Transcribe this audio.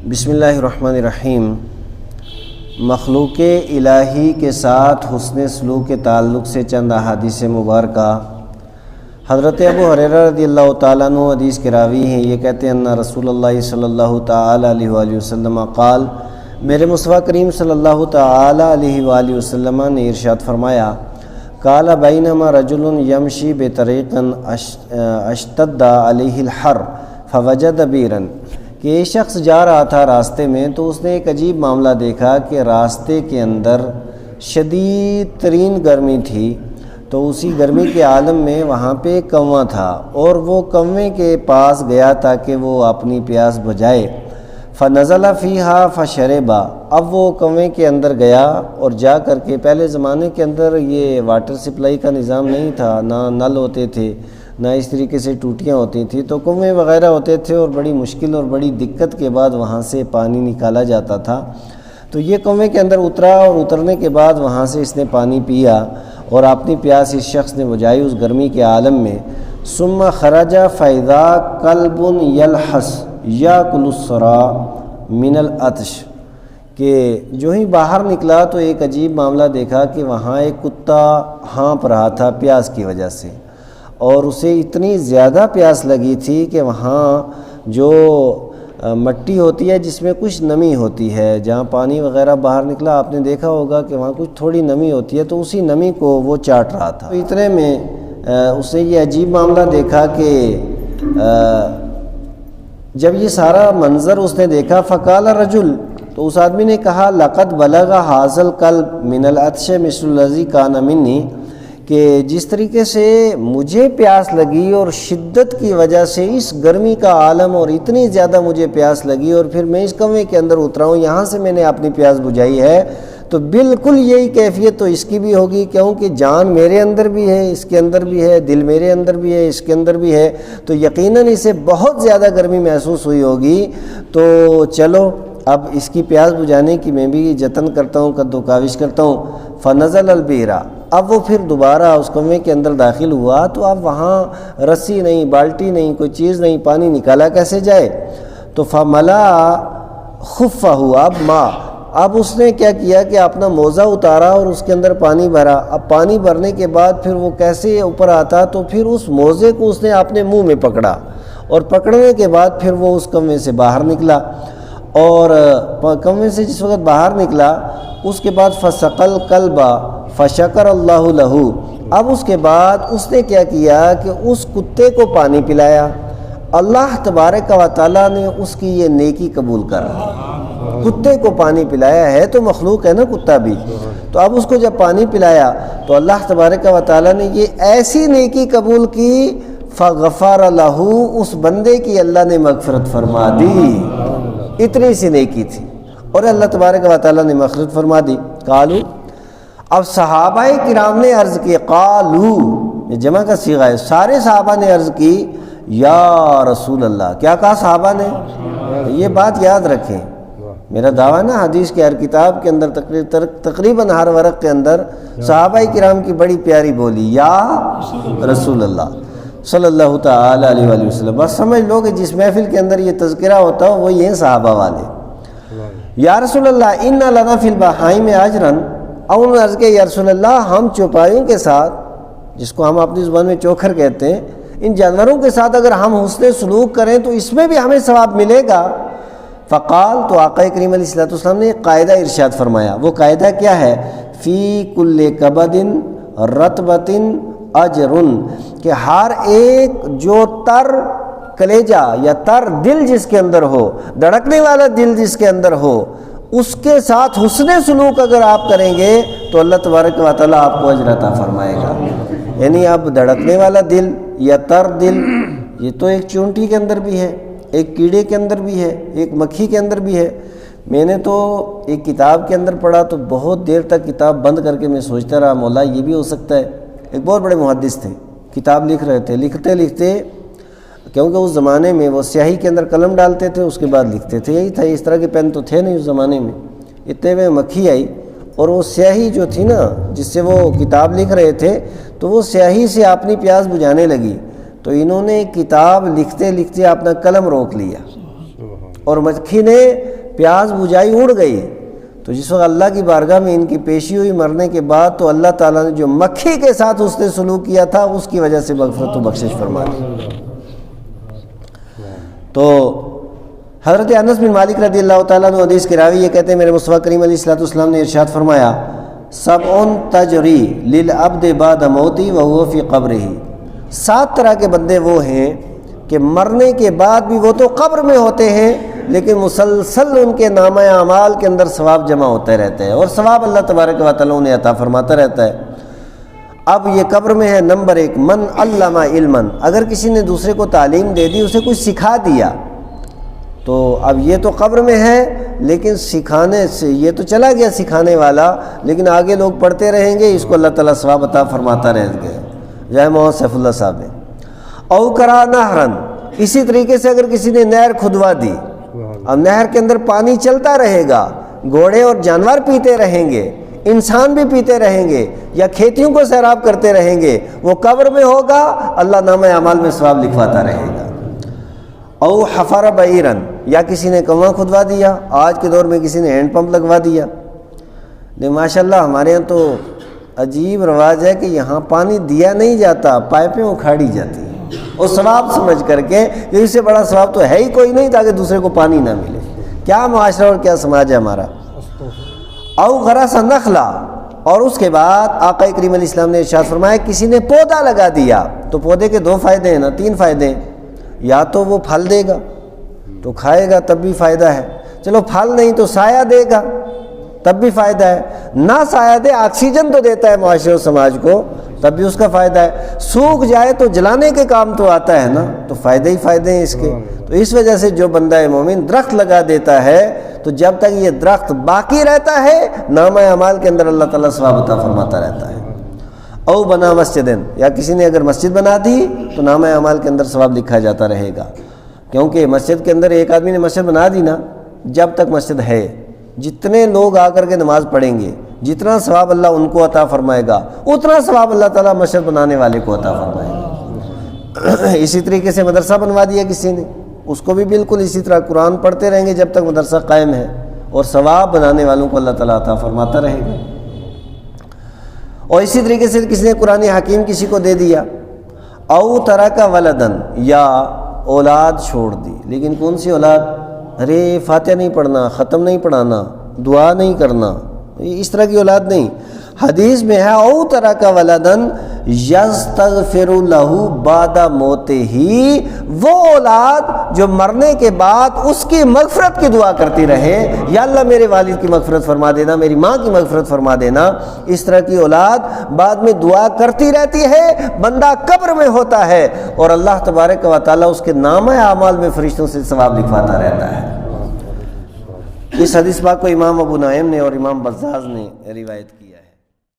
بسم اللہ الرحمن الرحیم۔ مخلوق الہی کے ساتھ حسن سلوک کے تعلق سے چند احادیث مبارکہ۔ حضرت ابو ہریرہ رضی اللہ تعالیٰ عنہ حدیث کے راوی ہیں، یہ کہتے ہیں ان رسول اللہ صلی اللہ تعالیٰ علیہ وآلہ وسلم قال، میرے مصطفیٰ کریم صلی اللہ تعالیٰ علیہ وآلہ وسلم نے ارشاد فرمایا، قال بینما رجل یمشی بطریق اشتد علیہ الحر فوجد بیرا، کہ ایک شخص جا رہا تھا راستے میں تو اس نے ایک عجیب معاملہ دیکھا کہ راستے کے اندر شدید ترین گرمی تھی، تو اسی گرمی کے عالم میں وہاں پہ ایک کنواں تھا اور وہ کنویں کے پاس گیا تاکہ وہ اپنی پیاس بجھائے۔ فنزل فیہا فشربا، اب وہ کنویں کے اندر گیا اور جا کر کے، پہلے زمانے کے اندر یہ واٹر سپلائی کا نظام نہیں تھا، نہ نل ہوتے تھے نہ اس طریقے سے ٹوٹیاں ہوتی تھیں، تو کنویں وغیرہ ہوتے تھے اور بڑی مشکل اور بڑی دقت کے بعد وہاں سے پانی نکالا جاتا تھا۔ تو یہ کنویں کے اندر اترا اور اترنے کے بعد وہاں سے اس نے پانی پیا اور اپنی پیاس اس شخص نے بجھائی اس گرمی کے عالم میں۔ ثم خرج فاذا کلب یلحس یاکل الثری من العطش، کہ جو ہی باہر نکلا تو ایک عجیب معاملہ دیکھا کہ وہاں ایک کتا ہانپ رہا تھا پیاس کی وجہ سے، اور اسے اتنی زیادہ پیاس لگی تھی کہ وہاں جو مٹی ہوتی ہے جس میں کچھ نمی ہوتی ہے، جہاں پانی وغیرہ باہر نکلا آپ نے دیکھا ہوگا کہ وہاں کچھ تھوڑی نمی ہوتی ہے، تو اسی نمی کو وہ چاٹ رہا تھا۔ اتنے میں اس نے یہ عجیب معاملہ دیکھا کہ جب یہ سارا منظر اس نے دیکھا، فقال رجل، تو اس آدمی نے کہا، لقد بلغ حاصل القلب من العطش مثل الذی کان منی، کہ جس طریقے سے مجھے پیاس لگی اور شدت کی وجہ سے اس گرمی کا عالم، اور اتنی زیادہ مجھے پیاس لگی اور پھر میں اس کنویں کے اندر اترا ہوں، یہاں سے میں نے اپنی پیاس بجھائی ہے، تو بالکل یہی کیفیت تو اس کی بھی ہوگی، کیونکہ جان میرے اندر بھی ہے، اس کے اندر بھی ہے، دل میرے اندر بھی ہے، اس کے اندر بھی ہے، تو یقیناً اسے بہت زیادہ گرمی محسوس ہوئی ہوگی۔ تو چلو اب اس کی پیاس بجھانے کی میں بھی جتن کرتا ہوں، قد و کاوش کرتا ہوں۔ فنزل البیرا، اب وہ پھر دوبارہ اس کنویں کے اندر داخل ہوا، تو اب وہاں رسی نہیں، بالٹی نہیں، کوئی چیز نہیں، پانی نکالا کیسے جائے؟ تو فملا خفہ، اب اس نے کیا کیا کہ اپنا موزہ اتارا اور اس کے اندر پانی بھرا۔ اب پانی بھرنے کے بعد پھر وہ کیسے اوپر آتا، تو پھر اس موزے کو اس نے اپنے منہ میں پکڑا، اور پکڑنے کے بعد پھر وہ اس کنویں سے باہر نکلا، اور کنویں سے جس وقت باہر نکلا اس کے بعد فسقل کلبا فشکر اللہ لہو، اب اس کے بعد اس نے کیا کیا کہ اس کتے کو پانی پلایا، اللہ تبارک و تعالیٰ نے اس کی یہ نیکی قبول کر لی، کتے کو پانی پلایا ہے تو مخلوق ہے نا کتا بھی، تو اب اس کو جب پانی پلایا تو اللہ تبارک و تعالیٰ نے یہ ایسی نیکی قبول کی، فغفر لہو، اس بندے کی اللہ نے مغفرت فرما دی، اتنی سی نیکی تھی اور اللہ تبارک و تعالیٰ نے مغفرت فرما دی۔ قالو، اب صحابہ کرام نے عرض کی، قالو یہ جمع کا صیغہ ہے، سارے صحابہ نے عرض کی، یا رسول اللہ، کیا کہا صحابہ نے؟ یہ بات یاد رکھیں، میرا دعویٰ نا حدیث کے ہر کتاب کے اندر تقریباً ہر ورق کے اندر صحابہ کرام کی بڑی پیاری بولی، یا رسول اللہ صلی اللہ تعالی علیہ وآلہ وسلم۔ بس سمجھ لو کہ جس محفل کے اندر یہ تذکرہ ہوتا ہو وہ یہ ہیں صحابہ والے۔ یا رسول اللہ ان لنا فی البہائم اجرا، اور انہوں نے عرض کیا، یا رسول اللہ ہم چوپایوں کے ساتھ، جس کو ہم اپنی زبان میں چوکھر کہتے ہیں، ان جانوروں کے ساتھ اگر ہم حسن سلوک کریں تو اس میں بھی ہمیں ثواب ملے گا۔ فقال، تو آقا کریم علیہ الصلوۃ والسلام نے ایک قاعدہ ارشاد فرمایا، وہ قاعدہ کیا ہے؟ فی کل کبد رطبۃ اجر، کہ ہر ایک جو تر کلیجہ یا تر دل جس کے اندر ہو، دھڑکنے والا دل جس کے اندر ہو، اس کے ساتھ حسن سلوک اگر آپ کریں گے تو اللہ تبارک و تعالیٰ آپ کو اجر عطا فرمائے گا۔ یعنی اب دھڑکنے والا دل یا تر دل، یہ تو ایک چونٹی کے اندر بھی ہے، ایک کیڑے کے اندر بھی ہے، ایک مکھی کے اندر بھی ہے۔ میں نے تو ایک کتاب کے اندر پڑھا تو بہت دیر تک کتاب بند کر کے میں سوچتا رہا، مولا یہ بھی ہو سکتا ہے۔ ایک بہت بڑے محدث تھے، کتاب لکھ رہے تھے، لکھتے لکھتے، کیونکہ اس زمانے میں وہ سیاہی کے اندر قلم ڈالتے تھے، اس کے بعد لکھتے تھے، یہی تھا، اس طرح کے پین تو تھے نہیں اس زمانے میں۔ اتنے میں مکھی آئی اور وہ سیاہی جو تھی نا جس سے وہ کتاب لکھ رہے تھے، تو وہ سیاہی سے اپنی پیاس بجھانے لگی، تو انہوں نے کتاب لکھتے لکھتے اپنا قلم روک لیا اور مکھی نے پیاز بجھائی اڑ گئی، تو جس وقت اللہ کی بارگاہ میں ان کی پیشی ہوئی مرنے کے بعد، تو اللہ تعالیٰ نے جو مکھی کے ساتھ اس نے سلوک کیا تھا اس کی وجہ سے مغفرت و بخشش فرما دی۔ تو حضرت انس بن مالک رضی اللہ تعالیٰ عنہ حدیث کے راوی یہ کہتے ہیں میرے مصطفیٰ کریم علیہ الصلوۃ والسلام نے ارشاد فرمایا، سبع تجری للعبد بعد موتی وهو فی قبرہ، 7 طرح کے بندے وہ ہیں کہ مرنے کے بعد بھی وہ تو قبر میں ہوتے ہیں لیکن مسلسل ان کے نامہ اعمال کے اندر ثواب جمع ہوتے رہتے ہیں، اور ثواب اللہ تبارک و تعالیٰ انہیں عطا فرماتا رہتا ہے۔ اب یہ قبر میں ہے نمبر 1، من علم علما، اگر کسی نے دوسرے کو تعلیم دے دی، اسے کچھ سکھا دیا، تو اب یہ تو قبر میں ہے لیکن سکھانے سے یہ تو چلا گیا سکھانے والا، لیکن آگے لوگ پڑھتے رہیں گے، اس کو اللہ تعالیٰ ثواب عطا فرماتا رہے گا۔ جائے محمد سیف اللہ صاحب نے او کرا نہرن، اسی طریقے سے اگر کسی نے نہر کھدوا دی، اب نہر کے اندر پانی چلتا رہے گا، گھوڑے اور جانور پیتے رہیں گے، انسان بھی پیتے رہیں گے، یا کھیتیوں کو سیراب کرتے رہیں گے، وہ قبر میں ہوگا، اللہ نامہ اعمال میں ثواب لکھواتا رہے گا۔ او حفر بعیرن، یا کسی نے کنواں کھدوا دیا، آج کے دور میں کسی نے ہینڈ پمپ لگوا دیا، لیکن ماشاءاللہ ہمارے یہاں تو عجیب رواج ہے کہ یہاں پانی دیا نہیں جاتا، پائپیں اکھاڑی جاتی ہیں، اور ثواب سمجھ کر کے، اس سے بڑا ثواب تو ہے ہی کوئی نہیں تاکہ دوسرے کو پانی نہ ملے۔ کیا معاشرہ اور کیا سماج ہے ہمارا۔ او غرس نخلا، اور اس کے بعد آقا کریم علیہ السلام نے ارشاد فرمایا کسی نے پودا لگا دیا، تو پودے کے 2 فائدے ہیں نا، 3 فائدے ہیں، یا تو وہ پھل دے گا تو کھائے گا تب بھی فائدہ ہے، چلو پھل نہیں تو سایہ دے گا تب بھی فائدہ ہے، نہ سایہ دے آکسیجن تو دیتا ہے معاشرے و سماج کو تب بھی اس کا فائدہ ہے، سوکھ جائے تو جلانے کے کام تو آتا ہے نا، تو فائدے ہی فائدے ہیں اس کے۔ تو اس وجہ سے جو بندہ مومن درخت لگا دیتا ہے تو جب تک یہ درخت باقی رہتا ہے نامہ اعمال کے اندر اللہ تعالیٰ ثواب عطا فرماتا رہتا ہے۔ او بنا مسجدن، یا کسی نے اگر مسجد بنا دی تو نامہ اعمال کے اندر ثواب لکھا جاتا رہے گا، کیونکہ مسجد کے اندر ایک آدمی نے مسجد بنا دی نا، جب تک مسجد ہے جتنے لوگ آ کر کے نماز پڑھیں گے، جتنا ثواب اللہ ان کو عطا فرمائے گا اتنا ثواب اللہ تعالیٰ مسجد بنانے والے کو عطا فرمائے گا۔ اسی طریقے سے مدرسہ بنوا دیا کسی نے، اس کو بھی بالکل اسی طرح قرآن پڑھتے رہیں گے جب تک مدرسہ قائم ہے، اور ثواب بنانے والوں کو اللہ تعالیٰ عطا فرماتا رہے گا۔ اور اسی طریقے سے کسی نے قرآن حکیم کسی کو دے دیا، او ترک ولدن، یا اولاد چھوڑ دی، لیکن کون سی اولاد؟ ارے فاتحہ نہیں پڑھنا، ختم نہیں پڑھانا، دعا نہیں کرنا، اس طرح کی اولاد نہیں۔ حدیث میں ہے او ترک ولدن یستغفر لہ بعد موتہ، وہ اولاد جو مرنے کے بعد اس کی مغفرت کی دعا کرتی رہے، یا اللہ میرے والد کی مغفرت فرما دینا، میری ماں کی مغفرت فرما دینا، اس طرح کی اولاد بعد میں دعا کرتی رہتی ہے، بندہ قبر میں ہوتا ہے اور اللہ تبارک و تعالیٰ اس کے نامہ اعمال میں فرشتوں سے ثواب لکھواتا رہتا ہے۔ اس حدیث پاک کو امام ابو نعیم نے اور امام بزاز نے روایت کی۔